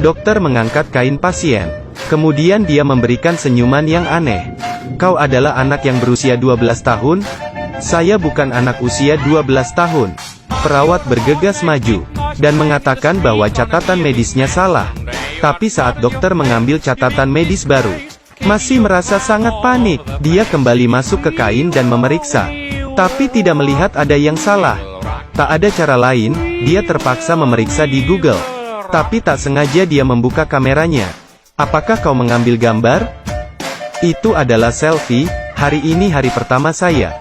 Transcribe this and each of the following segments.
Dokter mengangkat kain pasien. Kemudian dia memberikan senyuman yang aneh. Kau adalah anak yang berusia 12 tahun? Saya bukan anak usia 12 tahun. Perawat bergegas maju, dan mengatakan bahwa catatan medisnya salah. Tapi saat dokter mengambil catatan medis baru, masih merasa sangat panik. Dia kembali masuk ke kain dan memeriksa, tapi tidak melihat ada yang salah. Tak ada cara lain, dia terpaksa memeriksa di Google. Tapi tak sengaja dia membuka kameranya. Apakah kau mengambil gambar? Itu adalah selfie. Hari ini hari pertama saya.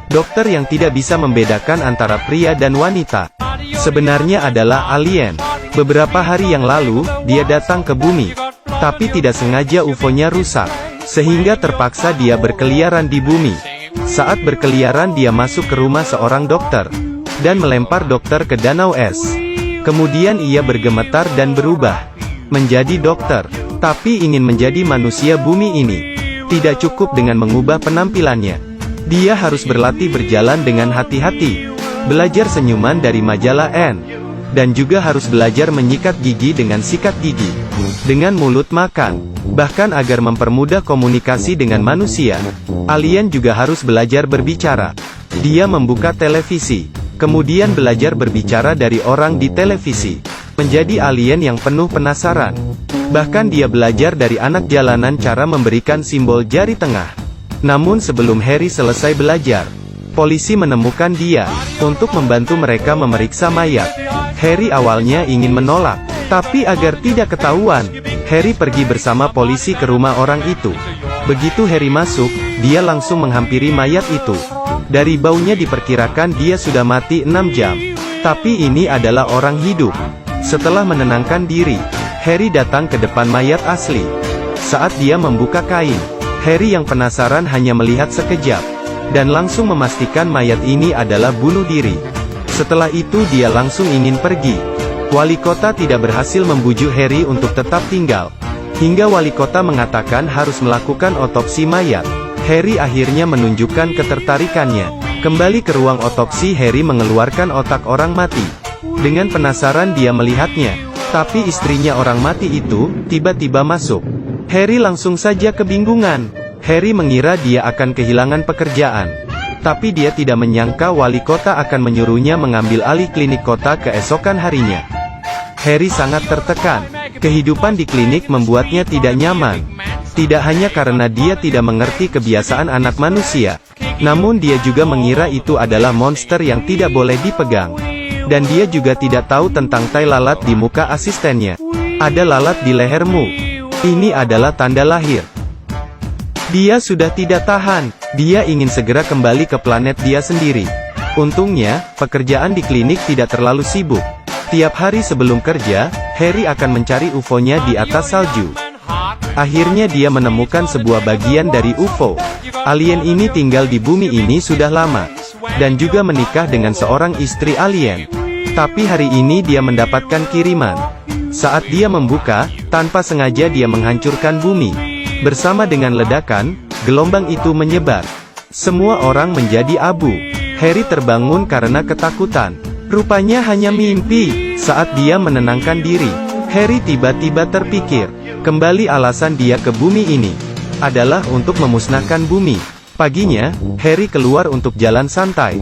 Dokter yang tidak bisa membedakan antara pria dan wanita, sebenarnya adalah alien. Beberapa hari yang lalu, dia datang ke bumi. Tapi tidak sengaja UFO-nya rusak, sehingga terpaksa dia berkeliaran di bumi. Saat berkeliaran dia masuk ke rumah seorang dokter, dan melempar dokter ke danau es. Kemudian ia bergemetar dan berubah menjadi dokter, tapi ingin menjadi manusia bumi ini. Tidak cukup dengan mengubah penampilannya. Dia harus berlatih berjalan dengan hati-hati, belajar senyuman dari majalah N, dan juga harus belajar menyikat gigi dengan sikat gigi, dengan mulut makan. Bahkan agar mempermudah komunikasi dengan manusia, alien juga harus belajar berbicara. Dia membuka televisi, kemudian belajar berbicara dari orang di televisi. Menjadi alien yang penuh penasaran. Bahkan dia belajar dari anak jalanan cara memberikan simbol jari tengah. Namun sebelum Harry selesai belajar, polisi menemukan dia, untuk membantu mereka memeriksa mayat. Harry awalnya ingin menolak, tapi agar tidak ketahuan, Harry pergi bersama polisi ke rumah orang itu. Begitu Harry masuk, dia langsung menghampiri mayat itu. Dari baunya diperkirakan dia sudah mati 6 jam. Tapi ini adalah orang hidup. Setelah menenangkan diri, Harry datang ke depan mayat asli. Saat dia membuka kain, Harry yang penasaran hanya melihat sekejap, dan langsung memastikan mayat ini adalah bunuh diri. Setelah itu dia langsung ingin pergi. Wali kota tidak berhasil membujuk Harry untuk tetap tinggal. Hingga wali kota mengatakan harus melakukan otopsi mayat. Harry akhirnya menunjukkan ketertarikannya. Kembali ke ruang otopsi, Harry mengeluarkan otak orang mati. Dengan penasaran dia melihatnya. Tapi istrinya orang mati itu, tiba-tiba masuk. Harry langsung saja kebingungan. Harry mengira dia akan kehilangan pekerjaan. Tapi dia tidak menyangka wali kota akan menyuruhnya mengambil alih klinik kota keesokan harinya. Harry sangat tertekan. Kehidupan di klinik membuatnya tidak nyaman. Tidak hanya karena dia tidak mengerti kebiasaan anak manusia, namun dia juga mengira itu adalah monster yang tidak boleh dipegang. Dan dia juga tidak tahu tentang tai lalat di muka asistennya. Ada lalat di lehermu. Ini adalah tanda lahir. Dia sudah tidak tahan. Dia ingin segera kembali ke planet dia sendiri. Untungnya, pekerjaan di klinik tidak terlalu sibuk. Tiap hari sebelum kerja, Harry akan mencari UFO-nya di atas salju. Akhirnya dia menemukan sebuah bagian dari UFO. Alien ini tinggal di bumi ini sudah lama, dan juga menikah dengan seorang istri alien. Tapi hari ini dia mendapatkan kiriman. Saat dia membuka, tanpa sengaja dia menghancurkan bumi. Bersama dengan ledakan, gelombang itu menyebar. Semua orang menjadi abu. Harry terbangun karena ketakutan. Rupanya hanya mimpi. Saat dia menenangkan diri, Harry tiba-tiba terpikir, kembali alasan dia ke bumi ini adalah untuk memusnahkan bumi. Paginya, Harry keluar untuk jalan santai.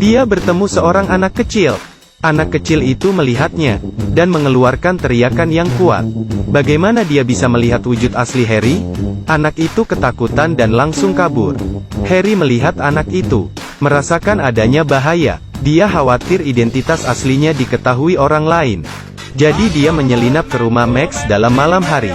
Dia bertemu seorang anak kecil. Anak kecil itu melihatnya, dan mengeluarkan teriakan yang kuat. Bagaimana dia bisa melihat wujud asli Harry? Anak itu ketakutan dan langsung kabur. Harry melihat anak itu, merasakan adanya bahaya. Dia khawatir identitas aslinya diketahui orang lain. Jadi dia menyelinap ke rumah Max dalam malam hari.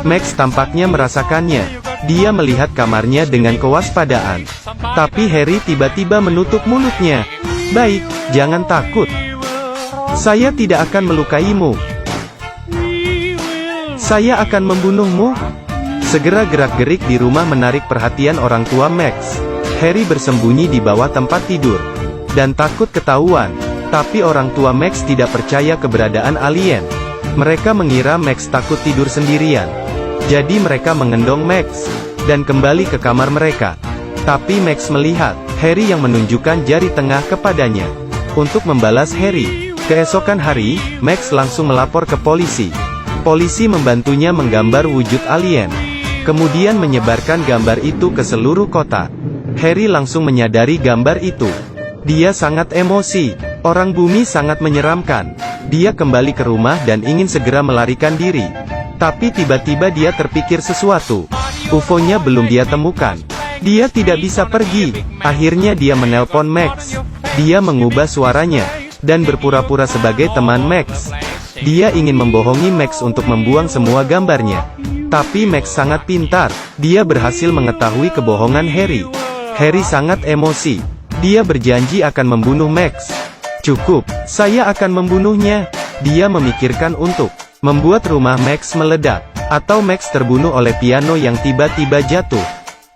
Max tampaknya merasakannya. Dia melihat kamarnya dengan kewaspadaan. Tapi Harry tiba-tiba menutup mulutnya. Baik, jangan takut. Saya tidak akan melukaimu. Saya akan membunuhmu. Segera gerak-gerik di rumah menarik perhatian orang tua Max. Harry bersembunyi di bawah tempat tidur, dan takut ketahuan. Tapi orang tua Max tidak percaya keberadaan alien. Mereka mengira Max takut tidur sendirian. Jadi mereka mengendong Max, dan kembali ke kamar mereka. Tapi Max melihat Harry yang menunjukkan jari tengah kepadanya. Untuk membalas Harry, Keesokan hari, Max langsung melapor ke polisi. Polisi membantunya menggambar wujud alien. Kemudian menyebarkan gambar itu ke seluruh kota. Harry langsung menyadari gambar itu. Dia sangat emosi. Orang bumi sangat menyeramkan. Dia kembali ke rumah dan ingin segera melarikan diri. Tapi tiba-tiba dia terpikir sesuatu. UFO-nya belum dia temukan. Dia tidak bisa pergi. Akhirnya dia menelpon Max. Dia mengubah suaranya dan berpura-pura sebagai teman Max. Dia ingin membohongi Max untuk membuang semua gambarnya. Tapi Max sangat pintar. Dia berhasil mengetahui kebohongan Harry. Harry sangat emosi. Dia berjanji akan membunuh Max. Cukup, saya akan membunuhnya. Dia memikirkan untuk membuat rumah Max meledak, atau Max terbunuh oleh piano yang tiba-tiba jatuh.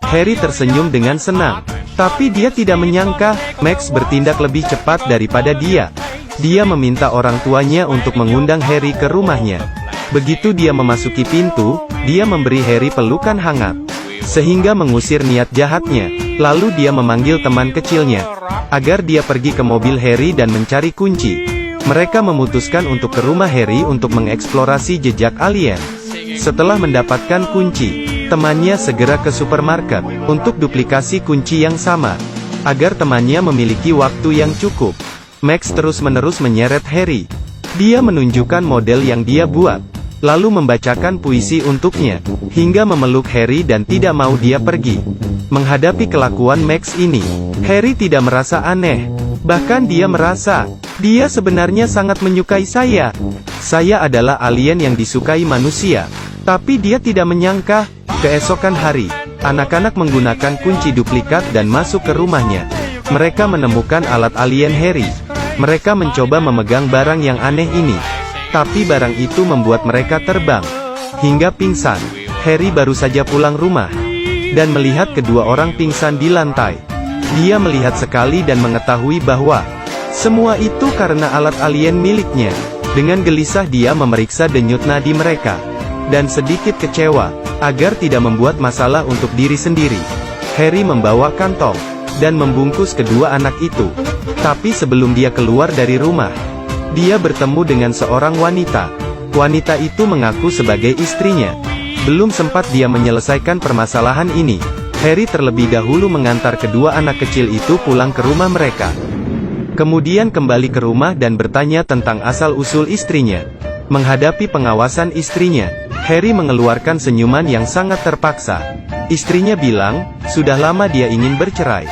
Harry tersenyum dengan senang. Tapi dia tidak menyangka, Max bertindak lebih cepat daripada dia. Dia meminta orang tuanya untuk mengundang Harry ke rumahnya. Begitu dia memasuki pintu, dia memberi Harry pelukan hangat, sehingga mengusir niat jahatnya. Lalu dia memanggil teman kecilnya, agar dia pergi ke mobil Harry dan mencari kunci. Mereka memutuskan untuk ke rumah Harry untuk mengeksplorasi jejak alien. Setelah mendapatkan kunci, temannya segera ke supermarket, untuk duplikasi kunci yang sama, agar temannya memiliki waktu yang cukup. Max terus-menerus menyeret Harry. Dia menunjukkan model yang dia buat, lalu membacakan puisi untuknya, hingga memeluk Harry dan tidak mau dia pergi. Menghadapi kelakuan Max ini, Harry tidak merasa aneh. Bahkan dia merasa, dia sebenarnya sangat menyukai saya. Saya adalah alien yang disukai manusia. Tapi dia tidak menyangka, keesokan hari, anak-anak menggunakan kunci duplikat dan masuk ke rumahnya. Mereka menemukan alat alien Harry. Mereka mencoba memegang barang yang aneh ini. Tapi barang itu membuat mereka terbang hingga pingsan. Harry baru saja pulang rumah dan melihat kedua orang pingsan di lantai. Dia melihat sekali dan mengetahui bahwa semua itu karena alat alien miliknya. Dengan gelisah dia memeriksa denyut nadi mereka, dan sedikit kecewa, agar tidak membuat masalah untuk diri sendiri. Harry membawa kantong dan membungkus kedua anak itu. Tapi sebelum dia keluar dari rumah, dia bertemu dengan seorang wanita. Wanita itu mengaku sebagai istrinya. Belum sempat dia menyelesaikan permasalahan ini, Harry terlebih dahulu mengantar kedua anak kecil itu pulang ke rumah mereka. Kemudian kembali ke rumah dan bertanya tentang asal-usul istrinya. Menghadapi pengawasan istrinya, Harry mengeluarkan senyuman yang sangat terpaksa. Istrinya bilang, sudah lama dia ingin bercerai.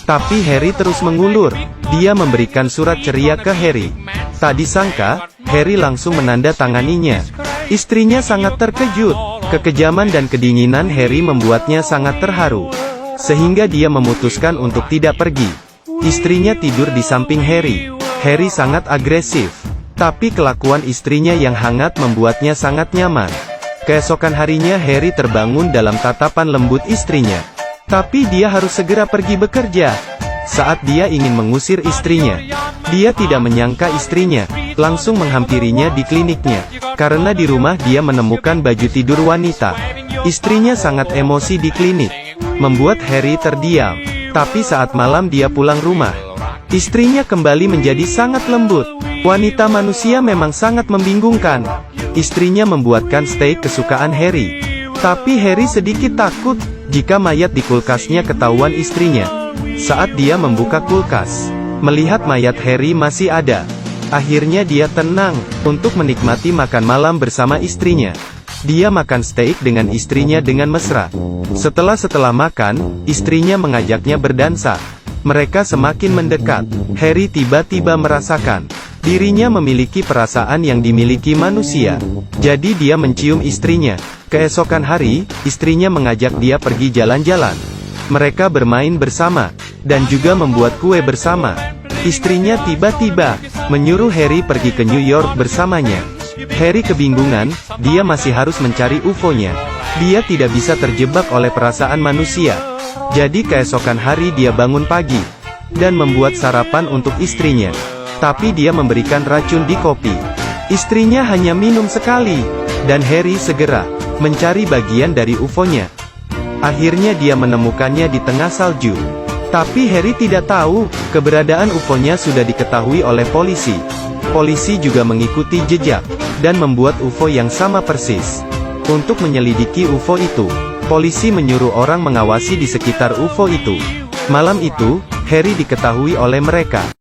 Tapi Harry terus mengulur. Dia memberikan surat ceria ke Harry. Tak disangka, Harry langsung menandatanganinya. Istrinya sangat terkejut. Kekejaman dan kedinginan Harry membuatnya sangat terharu, sehingga dia memutuskan untuk tidak pergi. Istrinya tidur di samping Harry. Harry sangat agresif, tapi kelakuan istrinya yang hangat membuatnya sangat nyaman. Keesokan harinya Harry terbangun dalam tatapan lembut istrinya. Tapi dia harus segera pergi bekerja. Saat dia ingin mengusir istrinya, dia tidak menyangka istrinya langsung menghampirinya di kliniknya. Karena di rumah dia menemukan baju tidur wanita. Istrinya sangat emosi di klinik, membuat Harry terdiam. Tapi saat malam dia pulang rumah, istrinya kembali menjadi sangat lembut. Wanita manusia memang sangat membingungkan. Istrinya membuatkan steak kesukaan Harry. Tapi Harry sedikit takut jika mayat di kulkasnya ketahuan istrinya. Saat dia membuka kulkas, melihat mayat Harry masih ada. Akhirnya dia tenang untuk menikmati makan malam bersama istrinya. Dia makan steak dengan istrinya dengan mesra. Setelah makan, istrinya mengajaknya berdansa. Mereka semakin mendekat. Harry tiba-tiba merasakan dirinya memiliki perasaan yang dimiliki manusia. Jadi dia mencium istrinya. Keesokan hari, istrinya mengajak dia pergi jalan-jalan. Mereka bermain bersama, dan juga membuat kue bersama. Istrinya tiba-tiba menyuruh Harry pergi ke New York bersamanya. Harry kebingungan, dia masih harus mencari UFO-nya. Dia tidak bisa terjebak oleh perasaan manusia. Jadi keesokan hari dia bangun pagi, dan membuat sarapan untuk istrinya. Tapi dia memberikan racun di kopi. Istrinya hanya minum sekali, dan Harry segera mencari bagian dari UFO-nya. Akhirnya dia menemukannya di tengah salju. Tapi Harry tidak tahu, keberadaan UFO-nya sudah diketahui oleh polisi. Polisi juga mengikuti jejak, dan membuat UFO yang sama persis. Untuk menyelidiki UFO itu, polisi menyuruh orang mengawasi di sekitar UFO itu. Malam itu, Harry diketahui oleh mereka.